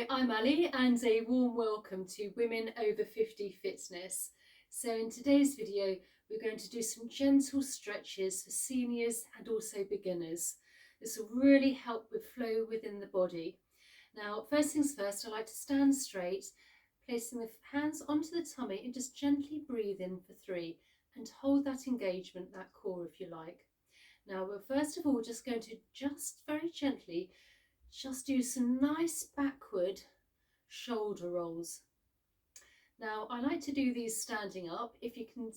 Hi, I'm Ali and a warm welcome to Women Over 50 Fitness. So in today's video we're going to do some gentle stretches for seniors and also beginners. This will really help with flow within the body. Now first things first, I like to stand straight, placing the hands onto the tummy and just gently breathe in for 3 and hold that engagement, that core if you like. Now we're first of all just going to very gently just do some nice backward shoulder rolls. Now I like to do these standing up. If you can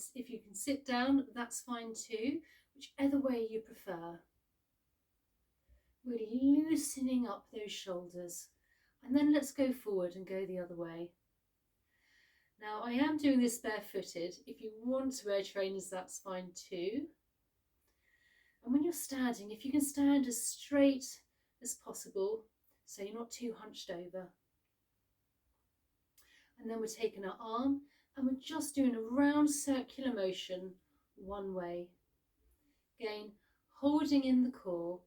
sit down, that's fine too, whichever way you prefer. Really loosening up those shoulders, and then let's go forward and go the other way. Now I am doing this barefooted. If you want to wear trainers, that's fine too. And when you're standing, if you can stand as straight as possible, so you're not too hunched over. And then we're taking our arm and we're just doing a round circular motion one way. Again, holding in the core.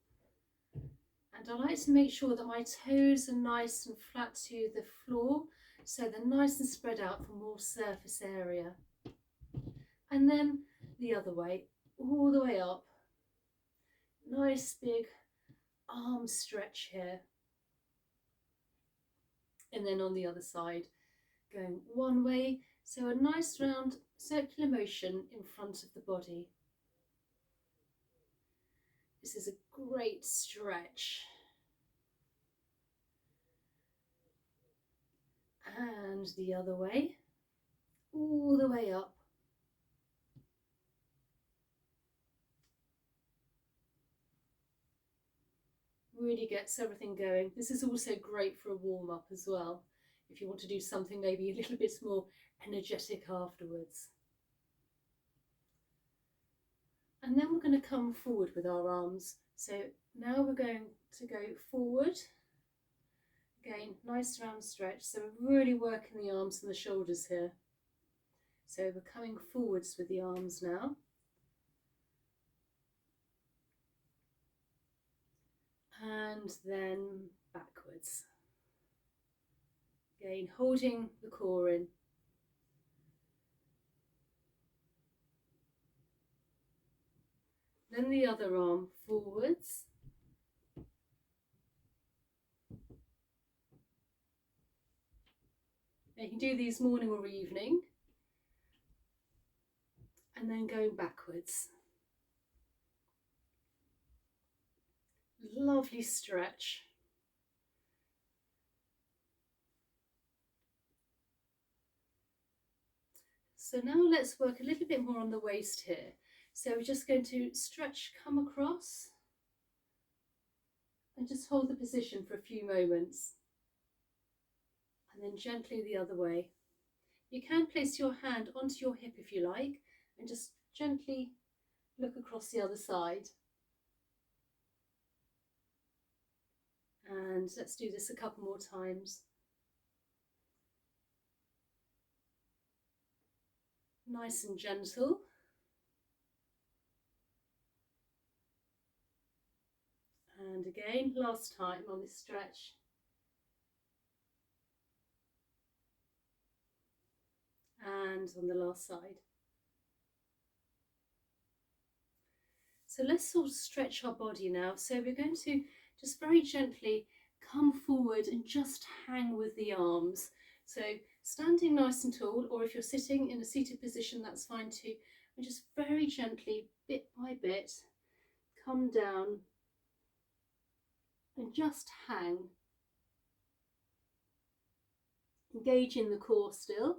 And I like to make sure that my toes are nice and flat to the floor, so they're nice and spread out for more surface area. And then the other way, all the way up. Nice big arm stretch here. And then on the other side, going one way, so a nice round circular motion in front of the body. This is a great stretch. And the other way, all the way up. Really gets everything going. This is also great for a warm-up as well, if you want to do something maybe a little bit more energetic afterwards. And then we're going to come forward with our arms. So now we're going to go forward. Again, nice round stretch. So we're really working the arms and the shoulders here. So we're coming forwards with the arms now. And then backwards. Again, holding the core in. Then the other arm forwards. Now you can do these morning or evening. And then going backwards. Lovely stretch. So now let's work a little bit more on the waist here. So we're just going to stretch, come across, and just hold the position for a few moments. And then gently the other way. You can place your hand onto your hip if you like, and just gently look across the other side. And let's do this a couple more times. Nice and gentle. And again, last time on this stretch. And on the last side. So let's sort of stretch our body now. So we're going to just very gently come forward and just hang with the arms. So standing nice and tall, or if you're sitting in a seated position, that's fine too. And just very gently, bit by bit, come down and just hang. Engage in the core still.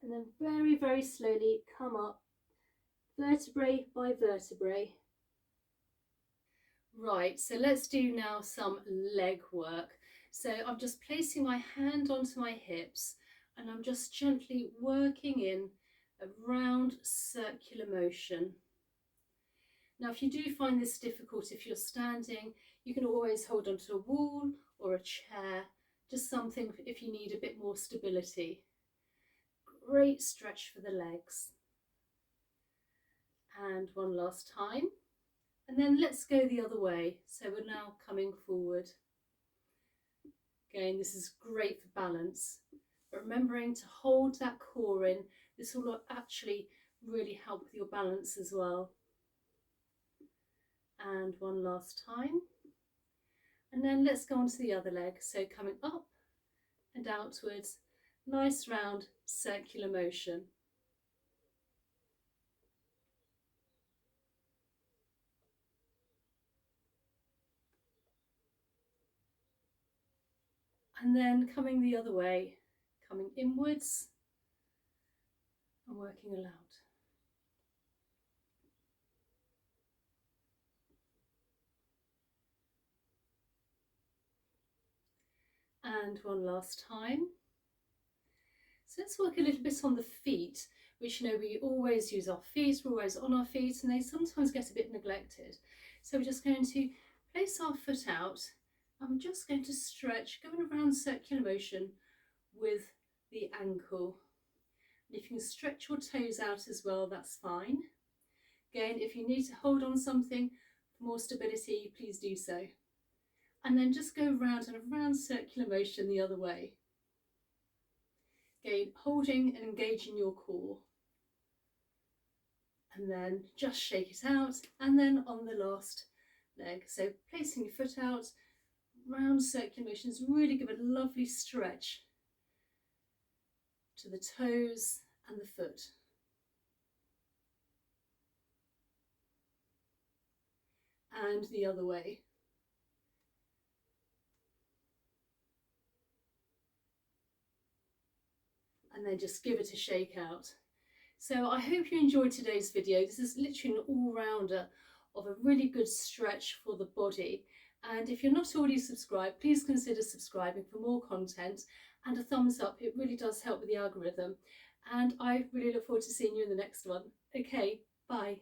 And then very, very slowly come up, vertebrae by vertebrae. Right, so let's do now some leg work. So I'm just placing my hand onto my hips and I'm just gently working in a round circular motion. Now if you do find this difficult, if you're standing, you can always hold onto a wall or a chair, just something if you need a bit more stability. Great stretch for the legs. And one last time. And then let's go the other way. So we're now coming forward. Again, this is great for balance, but remembering to hold that core in. This will actually really help with your balance as well. And one last time. And then let's go on to the other leg. So coming up and outwards, nice round circular motion. And then coming the other way, coming inwards and working aloud. And one last time. So let's work a little bit on the feet, which we always use our feet, we're always on our feet, and they sometimes get a bit neglected. So we're just going to place our foot out, and we're just going to stretch, going around circular motion with the ankle. And if you can stretch your toes out as well, that's fine. Again, if you need to hold on something for more stability, please do so. And then just go round and around circular motion the other way. Again, holding and engaging your core. And then just shake it out, and then on the last leg. So placing your foot out, round circular motions, really give a lovely stretch to the toes and the foot. And the other way. And then just give it a shake out. So I hope you enjoyed today's video. This is literally an all-rounder of a really good stretch for the body. And if you're not already subscribed, please consider subscribing for more content, and a thumbs up. It really does help with the algorithm. And I really look forward to seeing you in the next one. Okay, bye.